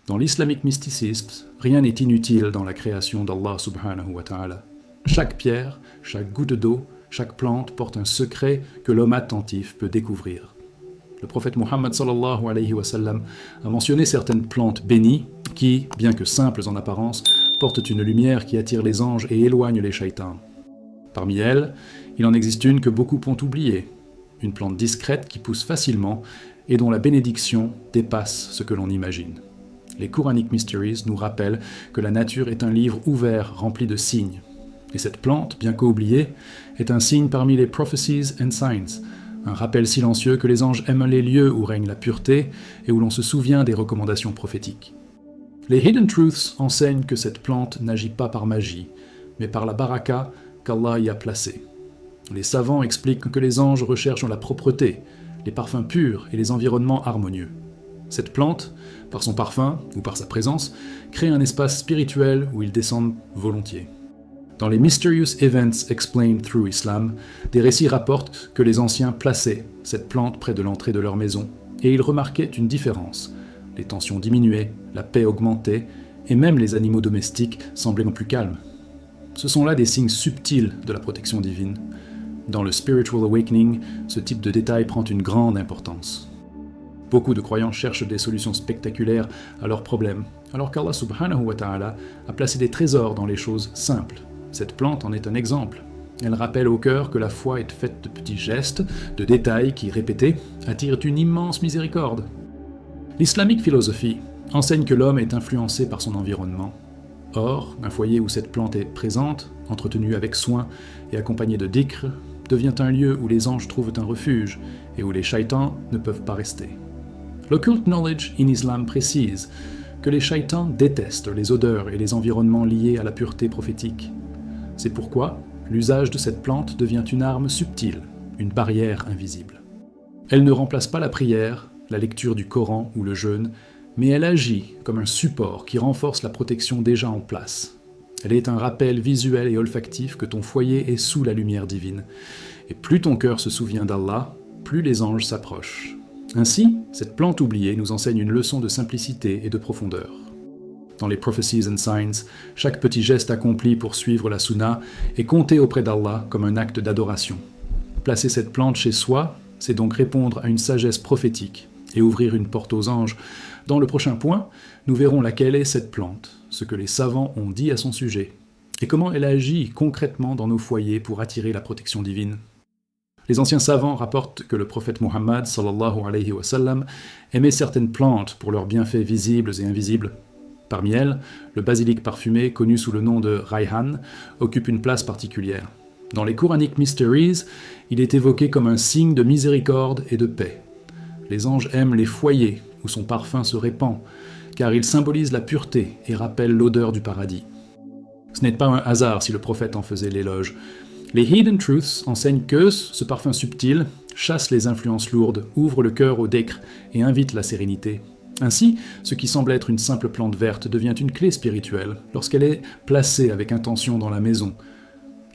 Dans l'islamique mysticisme, rien n'est inutile dans la création d'Allah subhanahu wa ta'ala. Chaque pierre, chaque goutte d'eau, chaque plante porte un secret que l'homme attentif peut découvrir. Le prophète Muhammad sallallahu alayhi wa sallam a mentionné certaines plantes bénies qui, bien que simples en apparence, portent une lumière qui attire les anges et éloigne les shaitans. Parmi elles, il en existe une que beaucoup ont oubliée, une plante discrète qui pousse facilement et dont la bénédiction dépasse ce que l'on imagine. Les Quranic Mysteries nous rappellent que la nature est un livre ouvert rempli de signes. Et cette plante, bien qu'oubliée, est un signe parmi les Prophecies and Signs, un rappel silencieux que les anges aiment les lieux où règne la pureté et où l'on se souvient des recommandations prophétiques. Les Hidden Truths enseignent que cette plante n'agit pas par magie, mais par la baraka qu'Allah y a placée. Les savants expliquent que les anges recherchent la propreté, les parfums purs et les environnements harmonieux. Cette plante, par son parfum ou par sa présence, crée un espace spirituel où ils descendent volontiers. Dans les Mysterious Events Explained Through Islam, des récits rapportent que les anciens plaçaient cette plante près de l'entrée de leur maison, et ils remarquaient une différence. Les tensions diminuaient, la paix augmentait, et même les animaux domestiques semblaient plus calmes. Ce sont là des signes subtils de la protection divine. Dans le Spiritual Awakening, ce type de détail prend une grande importance. Beaucoup de croyants cherchent des solutions spectaculaires à leurs problèmes, alors qu'Allah subhanahu wa ta'ala a placé des trésors dans les choses simples. Cette plante en est un exemple. Elle rappelle au cœur que la foi est faite de petits gestes, de détails qui, répétés, attirent une immense miséricorde. L'islamique philosophie enseigne que l'homme est influencé par son environnement. Or, un foyer où cette plante est présente, entretenue avec soin et accompagnée de dhikr, devient un lieu où les anges trouvent un refuge et où les shaitans ne peuvent pas rester. L'Occult Knowledge in Islam précise que les shaitans détestent les odeurs et les environnements liés à la pureté prophétique. C'est pourquoi l'usage de cette plante devient une arme subtile, une barrière invisible. Elle ne remplace pas la prière, la lecture du Coran ou le jeûne, mais elle agit comme un support qui renforce la protection déjà en place. Elle est un rappel visuel et olfactif que ton foyer est sous la lumière divine. Et plus ton cœur se souvient d'Allah, plus les anges s'approchent. Ainsi, cette plante oubliée nous enseigne une leçon de simplicité et de profondeur. Dans les Prophecies and Signs, chaque petit geste accompli pour suivre la sunna est compté auprès d'Allah comme un acte d'adoration. Placer cette plante chez soi, c'est donc répondre à une sagesse prophétique et ouvrir une porte aux anges. Dans le prochain point, nous verrons laquelle est cette plante, ce que les savants ont dit à son sujet, et comment elle agit concrètement dans nos foyers pour attirer la protection divine. Les anciens savants rapportent que le prophète Muhammad sallallahu alayhi wa sallam aimait certaines plantes pour leurs bienfaits visibles et invisibles. Parmi elles, le basilic parfumé, connu sous le nom de Rayhan, occupe une place particulière. Dans les Quranic Mysteries, il est évoqué comme un signe de miséricorde et de paix. Les anges aiment les foyers où son parfum se répand, car il symbolise la pureté et rappelle l'odeur du paradis. Ce n'est pas un hasard si le prophète en faisait l'éloge. Les Hidden Truths enseignent que ce parfum subtil chasse les influences lourdes, ouvre le cœur au dhikr et invite la sérénité. Ainsi, ce qui semble être une simple plante verte devient une clé spirituelle lorsqu'elle est placée avec intention dans la maison.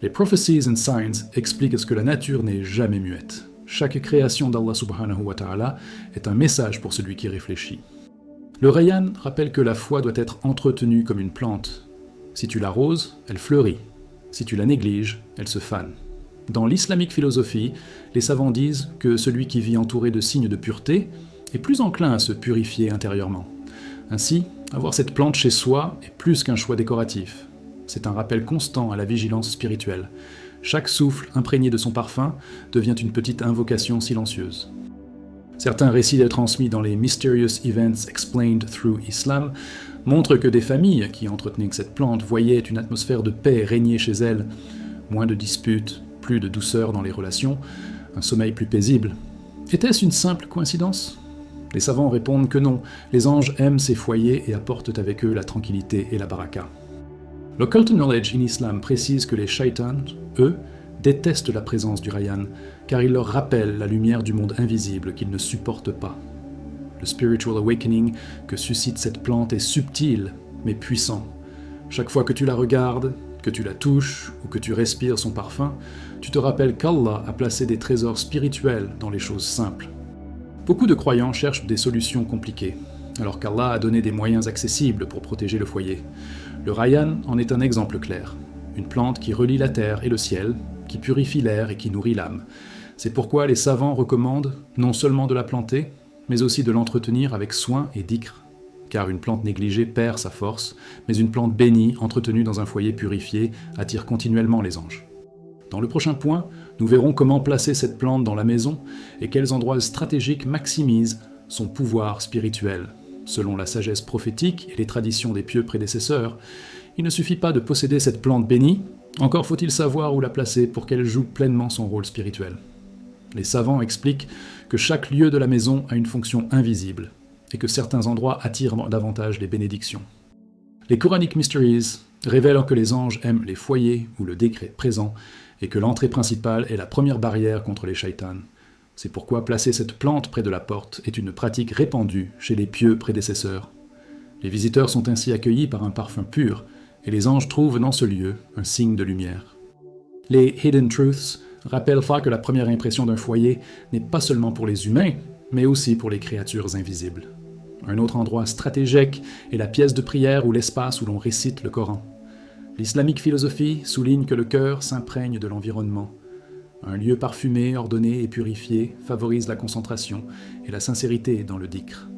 Les Prophecies and Signs expliquent que la nature n'est jamais muette. Chaque création d'Allah subhanahu wa ta'ala est un message pour celui qui réfléchit. Le Rayyan rappelle que la foi doit être entretenue comme une plante. Si tu l'arroses, elle fleurit. Si tu la négliges, elle se fane. Dans l'islamique philosophie, les savants disent que celui qui vit entouré de signes de pureté est plus enclin à se purifier intérieurement. Ainsi, avoir cette plante chez soi est plus qu'un choix décoratif. C'est un rappel constant à la vigilance spirituelle. Chaque souffle imprégné de son parfum devient une petite invocation silencieuse. Certains récits transmis dans les Mysterious Events Explained Through Islam montrent que des familles qui entretenaient cette plante voyaient une atmosphère de paix régner chez elles, moins de disputes, plus de douceur dans les relations, un sommeil plus paisible. Était-ce une simple coïncidence ? Les savants répondent que non, les anges aiment ces foyers et apportent avec eux la tranquillité et la baraka. L'Occult Knowledge in Islam précise que les shaitans, eux, détestent la présence du Rayyan, car il leur rappelle la lumière du monde invisible qu'ils ne supportent pas. Le Spiritual Awakening que suscite cette plante est subtil, mais puissant. Chaque fois que tu la regardes, que tu la touches ou que tu respires son parfum, tu te rappelles qu'Allah a placé des trésors spirituels dans les choses simples. Beaucoup de croyants cherchent des solutions compliquées. alors qu'Allah a donné des moyens accessibles pour protéger le foyer. Le Rayyan en est un exemple clair. Une plante qui relie la terre et le ciel, qui purifie l'air et qui nourrit l'âme. C'est pourquoi les savants recommandent non seulement de la planter, mais aussi de l'entretenir avec soin et dhikr. Car une plante négligée perd sa force, mais une plante bénie, entretenue dans un foyer purifié, attire continuellement les anges. Dans le prochain point, nous verrons comment placer cette plante dans la maison et quels endroits stratégiques maximisent son pouvoir spirituel. Selon la sagesse prophétique et les traditions des pieux prédécesseurs, il ne suffit pas de posséder cette plante bénie, encore faut-il savoir où la placer pour qu'elle joue pleinement son rôle spirituel. Les savants expliquent que chaque lieu de la maison a une fonction invisible, et que certains endroits attirent davantage les bénédictions. Les Quranic Mysteries révèlent que les anges aiment les foyers où le décret est présent, et que l'entrée principale est la première barrière contre les shaitans. C'est pourquoi placer cette plante près de la porte est une pratique répandue chez les pieux prédécesseurs. Les visiteurs sont ainsi accueillis par un parfum pur, et les anges trouvent dans ce lieu un signe de lumière. Les Hidden Truths rappellent que la première impression d'un foyer n'est pas seulement pour les humains, mais aussi pour les créatures invisibles. Un autre endroit stratégique est la pièce de prière ou l'espace où l'on récite le Coran. L'islamique philosophie souligne que le cœur s'imprègne de l'environnement. Un lieu parfumé, ordonné et purifié favorise la concentration et la sincérité dans le dhikr.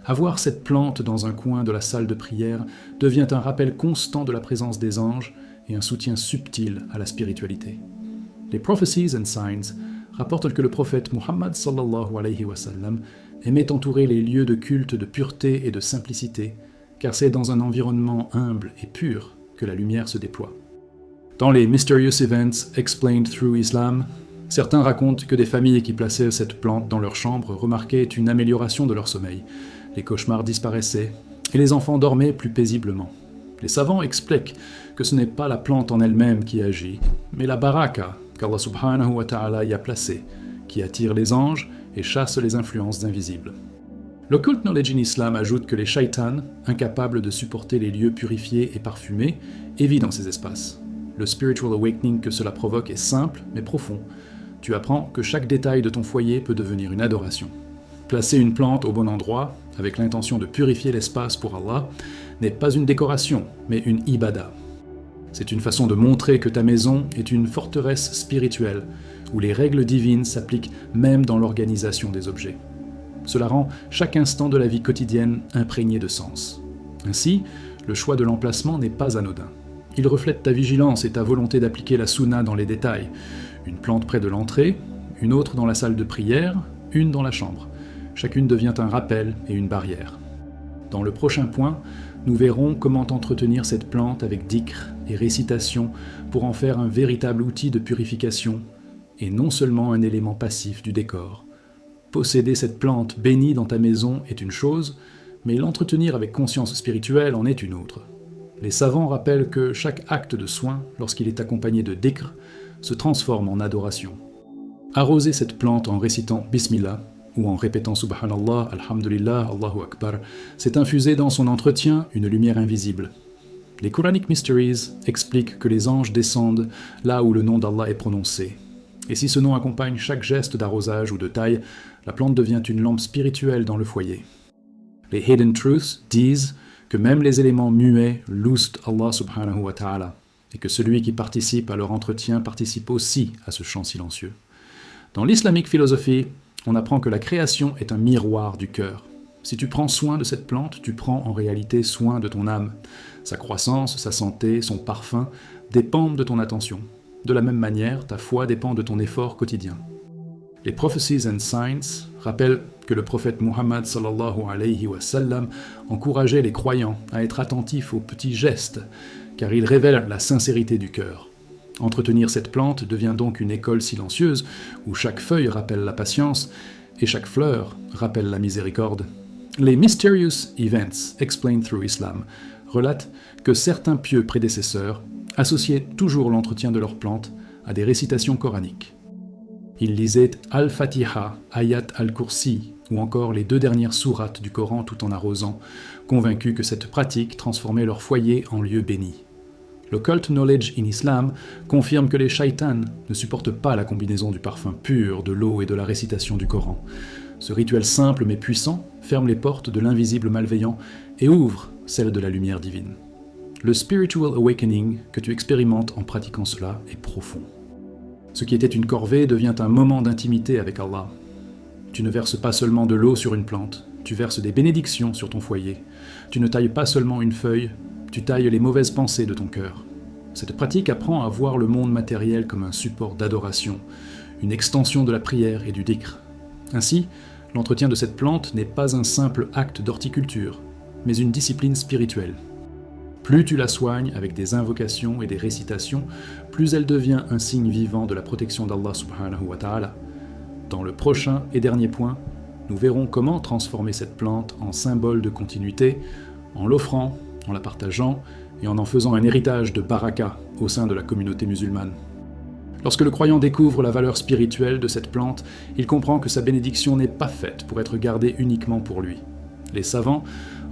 Avoir cette plante dans un coin de la salle de prière devient un rappel constant de la présence des anges et un soutien subtil à la spiritualité. Les Prophecies and Signs rapportent que le prophète Muhammad sallallahu alayhi wa sallam aimait entourer les lieux de culte de pureté et de simplicité, car c'est dans un environnement humble et pur que la lumière se déploie. Dans les Mysterious Events Explained Through Islam, certains racontent que des familles qui plaçaient cette plante dans leur chambre remarquaient une amélioration de leur sommeil. Les cauchemars disparaissaient et les enfants dormaient plus paisiblement. Les savants expliquent que ce n'est pas la plante en elle-même qui agit, mais la baraka qu'Allah subhanahu wa ta'ala y a placée, qui attire les anges et chasse les influences invisibles. L'Occult Knowledge in Islam ajoute que les shaitans, incapables de supporter les lieux purifiés et parfumés, évitent dans ces espaces. Le spiritual awakening que cela provoque est simple mais profond. Tu apprends que chaque détail de ton foyer peut devenir une adoration. Placer une plante au bon endroit, avec l'intention de purifier l'espace pour Allah, n'est pas une décoration, mais une ibada. C'est une façon de montrer que ta maison est une forteresse spirituelle, où les règles divines s'appliquent même dans l'organisation des objets. Cela rend chaque instant de la vie quotidienne imprégné de sens. Ainsi, le choix de l'emplacement n'est pas anodin. Il reflète ta vigilance et ta volonté d'appliquer la sunna dans les détails. Une plante près de l'entrée, une autre dans la salle de prière, une dans la chambre. Chacune devient un rappel et une barrière. Dans le prochain point, nous verrons comment entretenir cette plante avec dhikr et récitation pour en faire un véritable outil de purification et non seulement un élément passif du décor. Posséder cette plante bénie dans ta maison est une chose, mais l'entretenir avec conscience spirituelle en est une autre. Les savants rappellent que chaque acte de soin, lorsqu'il est accompagné de dhikr, se transforme en adoration. Arroser cette plante en récitant Bismillah, ou en répétant Subhanallah, Alhamdulillah, Allahu Akbar, c'est infuser dans son entretien une lumière invisible. Les Quranic Mysteries expliquent que les anges descendent là où le nom d'Allah est prononcé. Et si ce nom accompagne chaque geste d'arrosage ou de taille, la plante devient une lampe spirituelle dans le foyer. Les Hidden Truths disent que même les éléments muets louent Allah subhanahu wa ta'ala, et que celui qui participe à leur entretien participe aussi à ce chant silencieux. Dans l'islamique philosophie, on apprend que la création est un miroir du cœur. Si tu prends soin de cette plante, tu prends en réalité soin de ton âme. Sa croissance, sa santé, son parfum dépendent de ton attention. De la même manière, ta foi dépend de ton effort quotidien. Les Prophecies and Signs rappellent que le prophète Muhammad sallallahu alayhi wa sallam encourageait les croyants à être attentifs aux petits gestes, car ils révèlent la sincérité du cœur. Entretenir cette plante devient donc une école silencieuse où chaque feuille rappelle la patience et chaque fleur rappelle la miséricorde. Les Mysterious Events Explained Through Islam relatent que certains pieux prédécesseurs associaient toujours l'entretien de leurs plantes à des récitations coraniques. Ils lisaient Al-Fatiha, Ayat al-Kursi ou encore les 2 dernières sourates du Coran tout en arrosant, convaincus que cette pratique transformait leur foyer en lieu béni. L'Occult Knowledge in Islam confirme que les shaitans ne supportent pas la combinaison du parfum pur, de l'eau et de la récitation du Coran. Ce rituel simple mais puissant ferme les portes de l'invisible malveillant et ouvre celles de la lumière divine. Le spiritual awakening que tu expérimentes en pratiquant cela est profond. Ce qui était une corvée devient un moment d'intimité avec Allah. Tu ne verses pas seulement de l'eau sur une plante, tu verses des bénédictions sur ton foyer. Tu ne tailles pas seulement une feuille, tu tailles les mauvaises pensées de ton cœur. Cette pratique apprend à voir le monde matériel comme un support d'adoration, une extension de la prière et du dhikr. Ainsi, l'entretien de cette plante n'est pas un simple acte d'horticulture, mais une discipline spirituelle. Plus tu la soignes avec des invocations et des récitations, plus elle devient un signe vivant de la protection d'Allah subhanahu wa ta'ala. Dans le prochain et dernier point, nous verrons comment transformer cette plante en symbole de continuité, en l'offrant, en la partageant et en faisant un héritage de baraka au sein de la communauté musulmane. Lorsque le croyant découvre la valeur spirituelle de cette plante, il comprend que sa bénédiction n'est pas faite pour être gardée uniquement pour lui. Les savants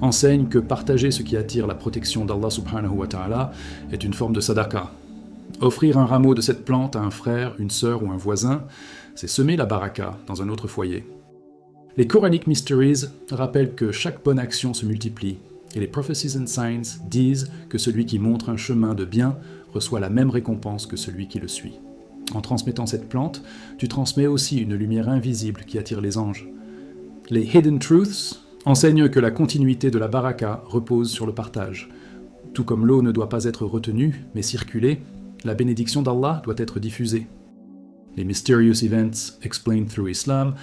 enseignent que partager ce qui attire la protection d'Allah subhanahu wa ta'ala est une forme de sadaqa. Offrir un rameau de cette plante à un frère, une sœur ou un voisin, c'est semer la baraka dans un autre foyer. Les Quranic Mysteries rappellent que chaque bonne action se multiplie, et les Prophecies and Signs disent que celui qui montre un chemin de bien reçoit la même récompense que celui qui le suit. En transmettant cette plante, tu transmets aussi une lumière invisible qui attire les anges. Les Hidden Truths enseignent que la continuité de la baraka repose sur le partage. Tout comme l'eau ne doit pas être retenue, mais circuler, la bénédiction d'Allah doit être diffusée. Les Mysterious Events Explained Through Islam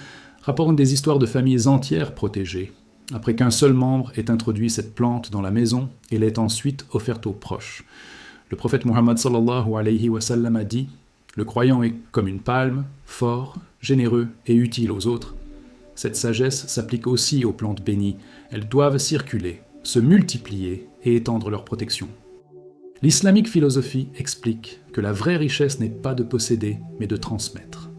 rapportent des histoires de familles entières protégées, après qu'un seul membre ait introduit cette plante dans la maison et l'ait ensuite offerte aux proches. Le prophète Muhammad sallallahu alayhi wa sallam a dit « Le croyant est comme une palme, fort, généreux et utile aux autres. » Cette sagesse s'applique aussi aux plantes bénies. Elles doivent circuler, se multiplier et étendre leur protection. L'islamique philosophie explique que la vraie richesse n'est pas de posséder, mais de transmettre.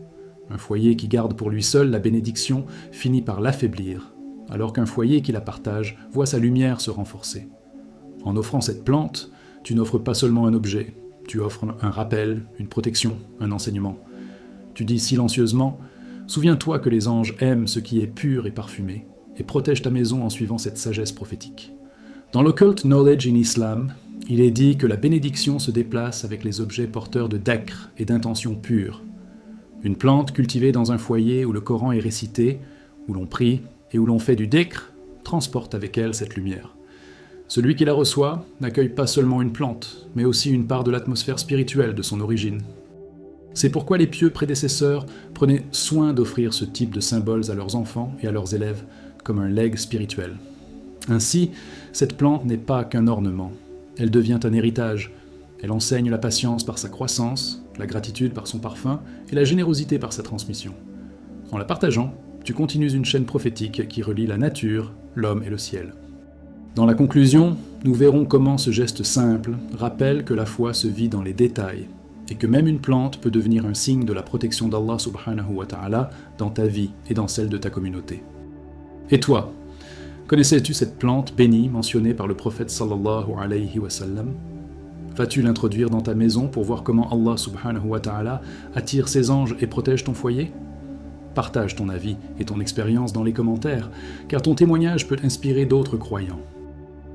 Un foyer qui garde pour lui seul la bénédiction finit par l'affaiblir, alors qu'un foyer qui la partage voit sa lumière se renforcer. En offrant cette plante, tu n'offres pas seulement un objet, tu offres un rappel, une protection, un enseignement. Tu dis silencieusement « Souviens-toi que les anges aiment ce qui est pur et parfumé, et protège ta maison en suivant cette sagesse prophétique. » Dans l'Occult Knowledge in Islam, il est dit que la bénédiction se déplace avec les objets porteurs de dhikr et d'intentions pures. Une plante cultivée dans un foyer où le Coran est récité, où l'on prie et où l'on fait du dhikr, transporte avec elle cette lumière. Celui qui la reçoit n'accueille pas seulement une plante, mais aussi une part de l'atmosphère spirituelle de son origine. C'est pourquoi les pieux prédécesseurs prenaient soin d'offrir ce type de symboles à leurs enfants et à leurs élèves comme un legs spirituel. Ainsi, cette plante n'est pas qu'un ornement, elle devient un héritage. Elle enseigne la patience par sa croissance, la gratitude par son parfum et la générosité par sa transmission. En la partageant, tu continues une chaîne prophétique qui relie la nature, l'homme et le ciel. Dans la conclusion, nous verrons comment ce geste simple rappelle que la foi se vit dans les détails et que même une plante peut devenir un signe de la protection d'Allah subhanahu wa ta'ala dans ta vie et dans celle de ta communauté. Et toi, connaissais-tu cette plante bénie mentionnée par le prophète sallallahu alayhi wa sallam? Vas-tu l'introduire dans ta maison pour voir comment Allah subhanahu wa ta'ala attire ses anges et protège ton foyer? Partage ton avis et ton expérience dans les commentaires, car ton témoignage peut inspirer d'autres croyants.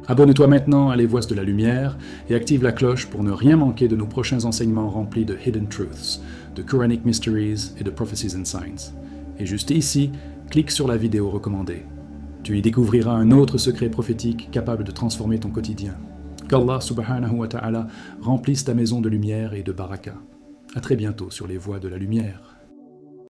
Abonne-toi maintenant à Les Voix de la Lumière et active la cloche pour ne rien manquer de nos prochains enseignements remplis de Hidden Truths, de Quranic Mysteries et de Prophecies and Signs. Et juste ici, clique sur la vidéo recommandée. Tu y découvriras un autre secret prophétique capable de transformer ton quotidien. Qu'Allah subhanahu wa ta'ala remplisse ta maison de lumière et de baraka. À très bientôt sur Les Voix de la Lumière.